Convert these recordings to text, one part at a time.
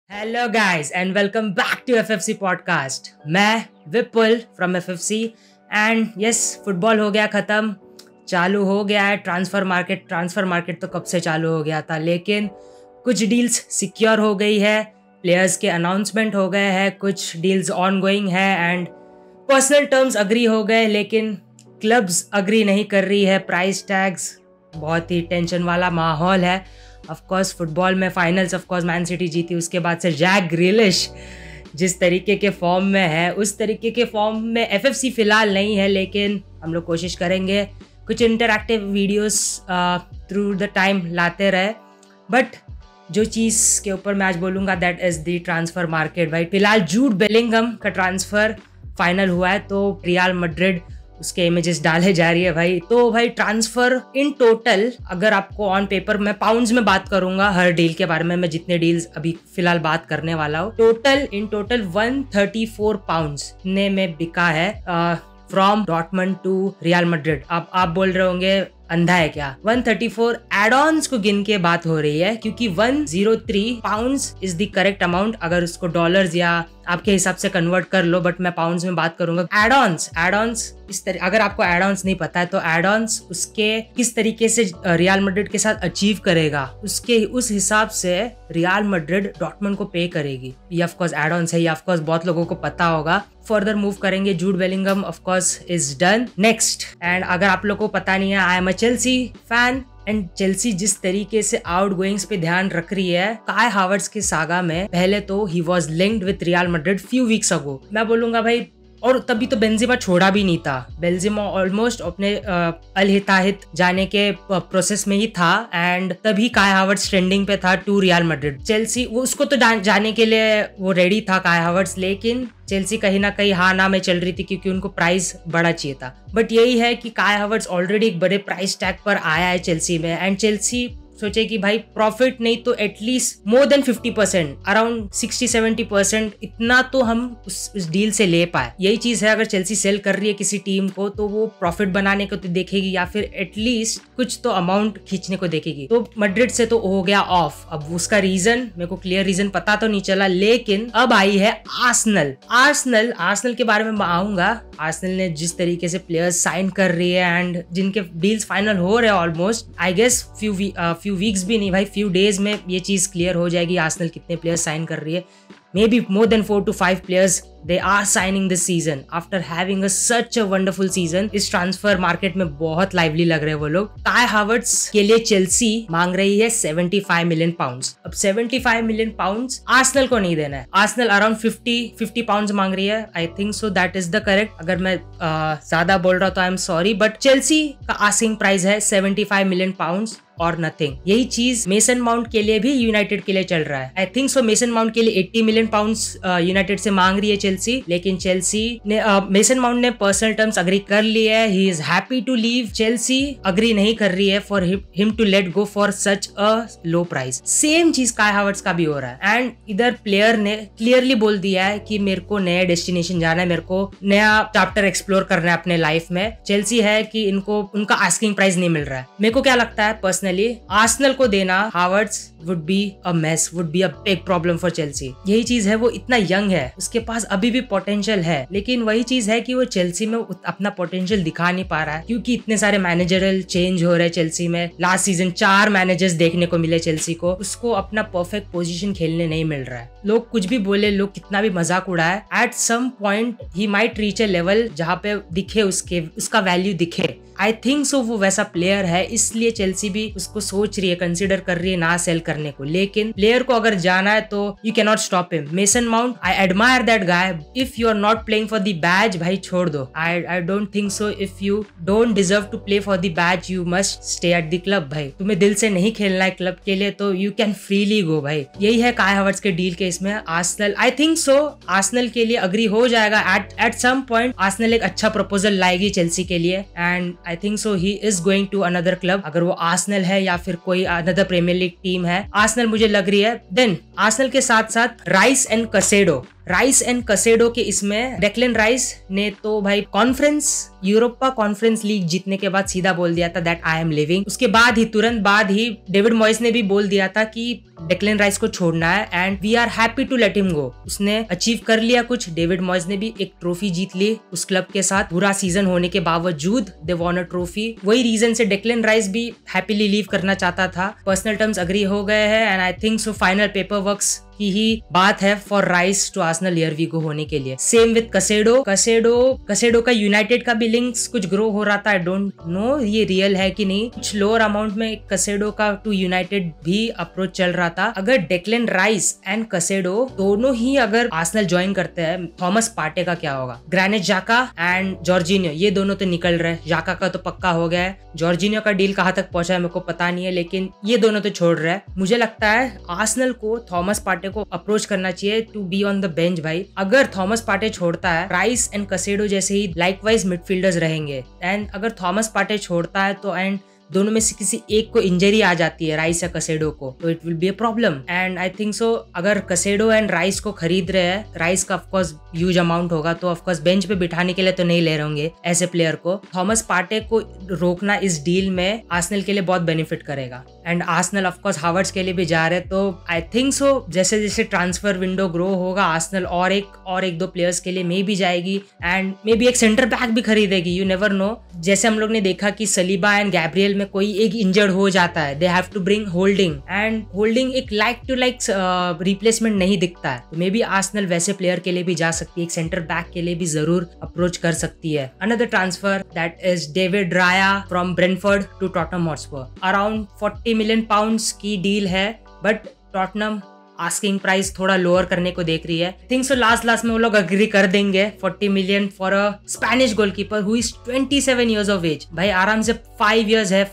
Hello guys and welcome back to FFC podcast. मैं Vipul from FFC and yes, football हो गया ख़त्म, चालू हो गया है ट्रांसफ़र मार्केट तो कब से चालू हो गया था, लेकिन कुछ डील्स सिक्योर हो गई है, प्लेयर्स के अनाउंसमेंट हो गए हैं, कुछ डील्स ऑन गोइंग है एंड पर्सनल टर्म्स अग्री हो गए, लेकिन क्लब्स अग्री नहीं कर रही है। प्राइस टैग्स, बहुत ही टेंशन वाला माहौल है। ऑफ कोर्स फुटबॉल में finals of course man city जीती, उसके बाद से जैक ग्रिलिश जिस तरीके के फॉर्म में है उस तरीके के फॉर्म में एफएफसी फ़िलहाल नहीं है, लेकिन हम लोग कोशिश करेंगे कुछ interactive videos through the time लाते रहे। बट जो चीज़ के ऊपर मैं आज बोलूँगा that is the transfer market. भाई फिलहाल जूड बेलिंगहम का ट्रांसफ़र फाइनल हुआ है, तो रियल मैड्रिड उसके इमेजेस डाले जा रही है भाई। तो भाई ट्रांसफर इन टोटल, अगर आपको ऑन पेपर, मैं पाउंड्स में बात करूंगा हर डील के बारे में, मैं जितने डील्स अभी फिलहाल बात करने वाला हूँ, इन टोटल 134 पाउंड्स ने में बिका है from Dortmund to Real Madrid. अब आप बोल रहे होंगे अंधा है क्या, 134 एड-ऑन्स को गिन के बात हो रही है, क्योंकि 103 pounds is the correct amount अगर उसको डॉलर्स या आपके हिसाब से कन्वर्ट कर लो, बट मैं पाउंड्स में बात करूंगा। एड-ऑन्स इस तरह, अगर आपको एड-ऑन्स नहीं पता है तो एड-ऑन्स उसके किस तरीके से रियल मैड्रिड के साथ अचीव करेगा, उसके उस हिसाब से रियल मैड्रिड डॉर्टमंड को पे करेगी। ये ऑफ कोर्स एड-ऑन्स है, ये ऑफ कोर्स बहुत लोगों को पता होगा। फर्दर मूव करेंगे, Jude Bellingham of course is done next. And अगर आप लोगों को पता नहीं है, I am a Chelsea fan and Chelsea जिस तरीके से आउट गोइंग्स पे ध्यान रख रही है, काय हावर्ट्स के सागा में पहले तो he was linked with real Madrid few weeks ago, मैं बोलूंगा भाई, और तभी तो बेंजेमा छोड़ा भी नहीं था। बेंजेमा ऑलमोस्ट अपने अल हिताहित जाने के प्रोसेस में ही था एंड तभी काय हावर्ट्स ट्रेंडिंग पे था टू रियल मैड्रिड। चेल्सी वो उसको तो जाने के लिए वो रेडी था काय हावर्ट्स, लेकिन चेल्सी कहीं ना कहीं हाँ ना में चल रही थी क्योंकि उनको प्राइस बड़ा चाहिए था। बट यही है कि काय हावर्ट्स ऑलरेडी एक बड़े प्राइस टैग पर आया है चेल्सी में, एंड चेल्सी सोचे कि भाई प्रॉफिट नहीं तो एटलीस्ट मोर देन 50%, अराउंड 60-70% इतना तो हम उस डील से ले पाए। यही चीज है, अगर चेल्सी सेल कर रही है किसी टीम को तो वो प्रॉफिट बनाने को तो देखेगी या फिर एटलीस्ट कुछ तो अमाउंट खींचने को देखेगी। तो मैड्रिड से तो हो गया ऑफ। अब उसका रीजन मेरे को क्लियर रीजन पता तो नहीं चला, लेकिन अब आई है आर्सेनल के बारे में मैं आऊंगा। आर्सेनल ने जिस तरीके से प्लेयर्स साइन कर रही है एंड जिनके डील्स फाइनल हो रहे हैं almost, I guess few weeks भी नहीं भाई, फ्यू डेज में ये चीज क्लियर हो जाएगी आर्सेनल कितने प्लेयर्स साइन कर रही है। May be more than 4 to 5 players they are signing this season after having such a wonderful season। इस ट्रांसफर मार्केट में बहुत लाइवली लग रहे हैं वो लोग। काय हावर्ट्स के लिए चेल्सी मांग रही है 75 मिलियन पाउंड्स। अब 75 मिलियन पाउंड्स आर्सेनल को नहीं देना है, आर्सेनल अराउंड 50 पाउंड्स मांग रही है। आई think so that is the correct. अगर मैं ज्यादा बोल रहा हूँ तो I am sorry, but Chelsea का आस्किंग प्राइस है 75 मिलियन पाउंड्स और नथिंग। यही चीज मेसन माउंट के लिए भी यूनाइटेड के लिए चल रहा है। आई थिंक सो मेसन माउंट के लिए 80 मिलियन पाउंड्स यूनाइटेड से मांग रही है चेल्सी, लेकिन चेल्सी ने मेसन माउंट ने पर्सनल टर्म्स अग्री कर लिए है। He is happy to leave. Chelsea agree नहीं कर रही है for him to let go for such a low price. Same चीज काय हावर्ट्स का भी हो रहा है, एंड इधर प्लेयर ने क्लियरली बोल दिया है कि मेरे को नया डेस्टिनेशन जाना है, मेरे को नया चैप्टर एक्सप्लोर करना है अपने लाइफ में। चेल्सी है कि इनको उनका आस्किंग प्राइस नहीं मिल रहा है। मेरे को क्या लगता है पर्सनली, आर्सेनल को देना Havertz would be a mess, would be a big problem for Chelsea. यही चीज है, वो इतना यंग है, उसके पास अभी भी पोटेंशियल है, लेकिन वही चीज है कि वो चेल्सी में अपना पोटेंशियल दिखा नहीं पा रहा है क्योंकि इतने सारे मैनेजरल चेंज हो रहे हैं चेल्सी में। लास्ट सीजन 4 मैनेजर्स देखने को मिले चेल्सी को, उसको अपना परफेक्ट पोजीशन खेलने नहीं मिल रहा है। लोग कुछ भी बोले, लोग कितना भी मजाक उड़ाए, at some point he might reach a level जहाँ पे दिखे उसका वैल्यू दिखे। आई थिंक सो वो वैसा प्लेयर है, इसलिए चेल्सी भी उसको सोच रही है, कंसिडर कर रही है ना सेल करने को। लेकिन प्लेयर को अगर जाना है तो you can not stop him. Mason Mount, I admire that guy. If you are not playing for the badge, भाई छोड़ दो। I don't think so. If you don't deserve to play for the badge, you must stay at the club. भाई तुम्हें दिल से नहीं खेलना है क्लब के लिए तो यू कैन फ्रीली गो। भाई यही है काय हावर्ट्स के डील के इसमें। आर्सेनल, आई थिंक सो आर्सेनल के लिए अग्री हो जाएगा एट सम पॉइंट। आर्सेनल एक अच्छा प्रपोजल लाएगी चेल्सी के लिए, and I think so he is going to another club. अगर वो आर्सेनल है या फिर कोई अनदर प्रीमियर लीग टीम है, आर्सेनल मुझे लग रही है। देन आर्सेनल के साथ साथ राइस एंड कसेडो के इसमें डेक्लन राइस ने तो भाई यूरोपा कॉन्फ्रेंस लीग जीतने के बाद सीधा बोल दिया था दैट आई एम लिविंग। उसके बाद ही तुरंत बाद ही डेविड मॉयस ने भी बोल दिया था कि डेक्लन राइस को छोड़ना है and we are happy to let him go. उसने अचीव कर लिया कुछ। डेविड मॉयस ने भी एक ट्रॉफी जीत ली उस क्लब के साथ, बुरा सीजन होने के बावजूद दे वॉन अ ट्रॉफी। वही रीजन से डेक्लन राइस भी हैप्पीली लीव करना चाहता था। पर्सनल टर्म्स अग्री हो गए हैं and I think so final paper works की ही बात है for Rice to Arsenal here we go होने के लिए। सेम विद कसेडो का यूनाइटेड का भी लिंक्स कुछ ग्रो हो रहा था। आई डोंट नो ये रियल है कि नहीं। कुछ लोअर अमाउंट में कसेडो का टू यूनाइटेड भी अप्रोच चल रहा था। अगर डेक्लन राइस एंड कसेडो दोनों ही अगर आर्सेनल ज्वाइन करते हैं, थॉमस पार्टे का क्या होगा? ग्रैनिट जाका एंड जॉर्जिनियो, ये दोनों तो निकल रहे हैं। जाका का तो पक्का हो गया है। जॉर्जिनियो का डील कहाँ तक पहुंचा है मेरे को पता नहीं है, लेकिन ये दोनों तो छोड़ रहे हैं। मुझे लगता है आर्सेनल को थॉमस पार्टे को अप्रोच करना चाहिए to be on the bench भाई। अगर थॉमस पार्टे छोड़ता है, राइस एंड कसेडो जैसे ही लाइकवाइज मिडफील्डर्स रहेंगे। एंड अगर थॉमस पार्टे छोड़ता है तो एंड दोनों में से किसी एक को इंजरी आ जाती है, राइस या कसेडो को, तो it will be a problem. And I think सो अगर कसेडो एंड राइस को खरीद रहे हैं, राइस का ऑफकोर्स ह्यूज अमाउंट होगा, तो ऑफकोर्स बेंच पे बिठाने के लिए तो नहीं ले रहे होंगे ऐसे प्लेयर को। थॉमस पार्टे को रोकना इस डील में आर्सेनल के लिए बहुत बेनिफिट करेगा। एंड आर्सेनल ऑफकोर्स हावर्ट्स के लिए भी जा रहे हैं, तो आई थिंक सो जैसे जैसे ट्रांसफर विंडो ग्रो होगा, आर्सेनल और एक दो प्लेयर्स के लिए मे भी जाएगी एंड मे बी एक सेंटर बैक भी खरीदेगी। You never know. जैसे हम लोग ने देखा कि सलीबा एंड गैब्रियल में कोई एक इंजर्ड हो जाता है, they have to bring Holding and Holding एक लाइक टू लाइक रिप्लेसमेंट नहीं दिखता है। तो मे बी आर्सेनल वैसे प्लेयर के लिए भी जा सकती है, एक सेंटर बैक के लिए भी जरूर अप्रोच कर सकती है। Another transfer that is David Raya from Brentford to Tottenham Hotspur. Around 40 million pounds की डील है, बट टॉटनहम आस्किंग प्राइस थोड़ा लोअर करने को देख रही है। थिंक सो लास्ट में वो लोग अग्री कर देंगे 40 million for a Spanish goalkeeper who is 27 years of age. भाई आराम से 5 इयर्स है,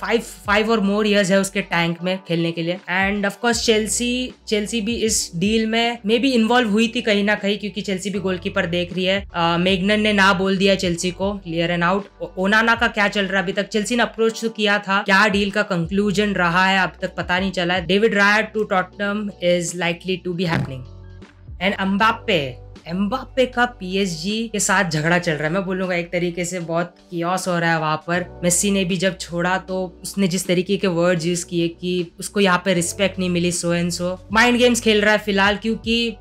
5 और मोर इयर्स है उसके टैंक में खेलने के लिए। एंड ऑफ कोर्स चेल्सी भी इस डील में मे बी इन्वॉल्व हुई थी कहीं ना कहीं, क्योंकि चेल्सी भी गोलकीपर देख रही है। मेगनन ने ना बोल दिया चेल्सी को, क्लियर एंड आउट। ओनाना का क्या चल रहा है अभी तक? चेल्सी ने अप्रोच तो किया था, क्या डील का कंक्लूजन रहा है अब तक पता नहीं चला है। David Raya to Tottenham is likely to be happening. And Mbappe का पीएसजी के साथ झगड़ा चल रहा है। मैं बोलूंगा एक तरीके से बहुत कियोस हो रहा है वहां पर। मेस्सी ने भी जब छोड़ा तो उसने जिस तरीके के वर्ड्स यूज किए कि उसको यहाँ पे रिस्पेक्ट नहीं मिली, so and so. Mind games खेल रहा है फिलहाल, क्योंकि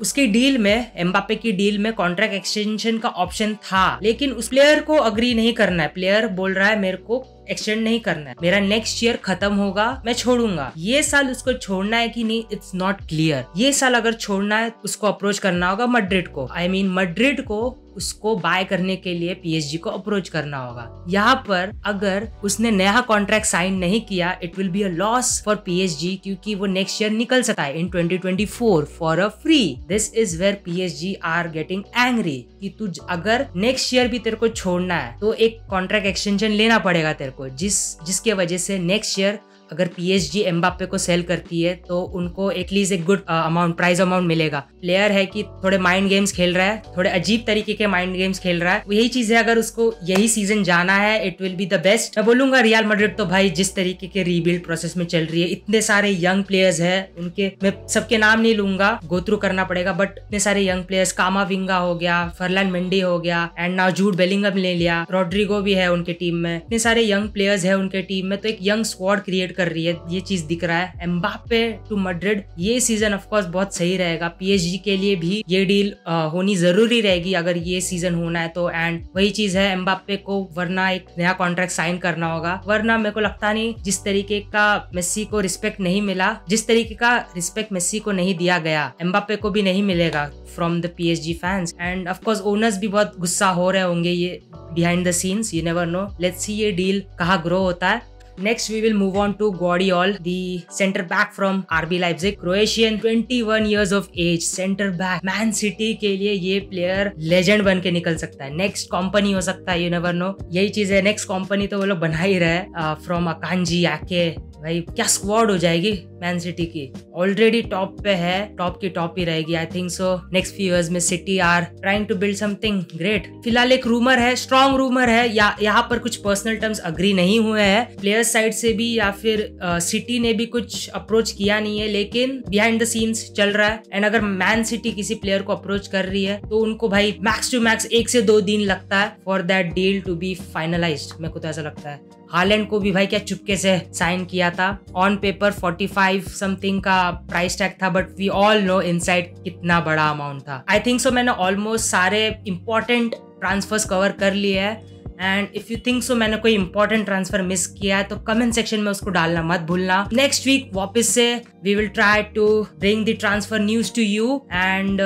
उसकी डील में, एम्बाप्पे की डील में कॉन्ट्रैक्ट एक्सटेंशन का ऑप्शन था, लेकिन उस प्लेयर को अग्री नहीं करना है। प्लेयर बोल रहा है मेरे को एक्सटेंड नहीं करना है, मेरा नेक्स्ट ईयर खत्म होगा, मैं छोड़ूंगा। ये साल उसको छोड़ना है कि नहीं, इट्स नॉट क्लियर। ये साल अगर छोड़ना है उसको अप्रोच करना होगा मड्रिड को। मड्रिड को उसको बाय करने के लिए पीएसजी को अप्रोच करना होगा। यहाँ पर अगर उसने नया कॉन्ट्रैक्ट साइन नहीं किया, it will be a loss for PSG, क्योंकि वो नेक्स्ट ईयर निकल सकता है in 2024 for a free. This is where PSG are getting angry कि तू अगर नेक्स्ट ईयर भी तेरे को छोड़ना है तो एक कॉन्ट्रैक्ट एक्सटेंशन लेना पड़ेगा तेरे को, जिसके वजह से नेक्स्ट ईयर अगर पीएसजी एम्बाप्पे को सेल करती है तो उनको एटलीस्ट एक गुड प्राइस अमाउंट मिलेगा। प्लेयर है कि थोड़े माइंड गेम्स खेल रहा है, थोड़े अजीब तरीके के माइंड गेम्स खेल रहा है। यही चीज है, अगर उसको यही सीजन जाना है, it will be the best. मैं बोलूंगा रियल मैड्रिड तो भाई जिस तरीके के रीबिल्ड प्रोसेस में चल रही है, इतने सारे यंग प्लेयर्स है उनके, मैं सबके नाम नहीं लूंगा, गो थ्रू करना पड़ेगा, बट इतने सारे यंग प्लेयर्स, कामाविंगा हो गया, फरलैंड मेंडी हो गया, एंड नाउ जूड बेलिंगम ले लिया, रॉड्रिगो भी है उनके टीम में, इतने सारे यंग प्लेयर्स है उनके टीम में, तो एक यंग स्क्वाड क्रिएट कर रही है, ये चीज दिख रहा है। एम्बाप्पे टू मैड्रिड ये सीजन ऑफ कोर्स बहुत सही रहेगा, पीएसजी के लिए भी ये डील होनी जरूरी रहेगी अगर ये सीजन होना है तो। एंड वही चीज है, एम्बाप्पे को वरना एक नया कॉन्ट्रैक्ट साइन करना होगा, वरना मेरे को लगता नहीं जिस तरीके का मेस्सी को रिस्पेक्ट नहीं मिला, जिस तरीके का रिस्पेक्ट मेस्सी को नहीं दिया गया, एम्बाप्पे को भी नहीं मिलेगा from the PSG fans. End of course owners भी बहुत गुस्सा हो रहे होंगे ये behind the scenes, you never know. Let's see ये डील कहाँ ग्रो होता है। Next, we will move on to Guardiol, the center back from RB Leipzig, Croatian, 21 years of age, center back, Man City के लिए ये player legend बन के निकल सकता है, नेक्स्ट कंपनी हो सकता है, यू नेवर नो। यही चीज है, नेक्स्ट कंपनी तो वो लोग बना ही रहे फ्रॉम अकांजी आके। भाई क्या स्क्वाड हो जाएगी मैन सिटी की, ऑलरेडी टॉप पे है, टॉप की टॉप ही रहेगी। I think so next few years में City are trying to build something great. फिलहाल एक रूमर है, स्ट्रॉन्ग रूमर है, यहाँ पर कुछ पर्सनल टर्म्स अग्री नहीं हुए हैं प्लेयर्स साइड से भी, या फिर सिटी ने भी कुछ अप्रोच किया नहीं है, लेकिन बिहाइंड द सीन्स चल रहा है। एंड अगर मैन सिटी किसी प्लेयर को अप्रोच कर रही है तो उनको भाई मैक्स टू मैक्स 1 से 2 दिन लगता है for that deal to be finalised, मेरे को तो ऐसा लगता है। हालैंड को भी भाई क्या चुपके से साइन किया था। ऑन पेपर 45 समथिंग का प्राइस टैग था, but we all know inside कितना बड़ा अमाउंट था। आई थिंक सो मैंने ऑलमोस्ट सारे इंपॉर्टेंट ट्रांसफर्स कवर कर लिए है। And if you think so मैंने कोई इंपॉर्टेंट ट्रांसफर मिस किया है तो कमेंट सेक्शन में उसको डालना मत भूलना। नेक्स्ट वीक वापस से we will try to bring the transfer news to you and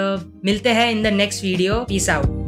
मिलते हैं in the next video. Peace out.